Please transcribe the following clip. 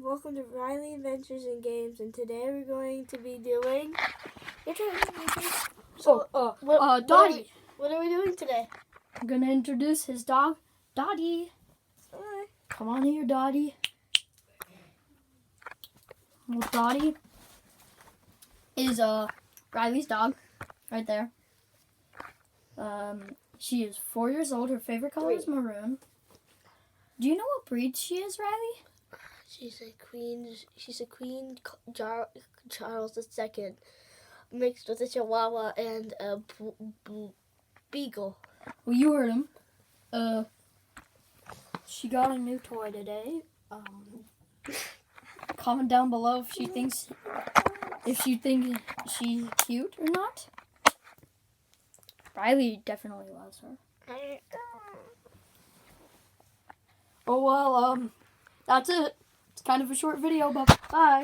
Welcome to Riley Adventures and Games, and today we're going to be doing... Your turn, Nikki. Dottie. What are we doing today? I'm going to introduce his dog, Dottie. Alright. Come on here, Dottie. Well, Dottie is Riley's dog, right there. She is 4 years old. Her favorite color is maroon. Do you know what breed she is, Riley? She's a Queen Charles II, mixed with a Chihuahua and a Beagle. Well, you heard him. She got a new toy today. Comment down below if you think she's cute or not. Riley definitely loves her. Oh well, that's it. It's kind of a short video, but bye.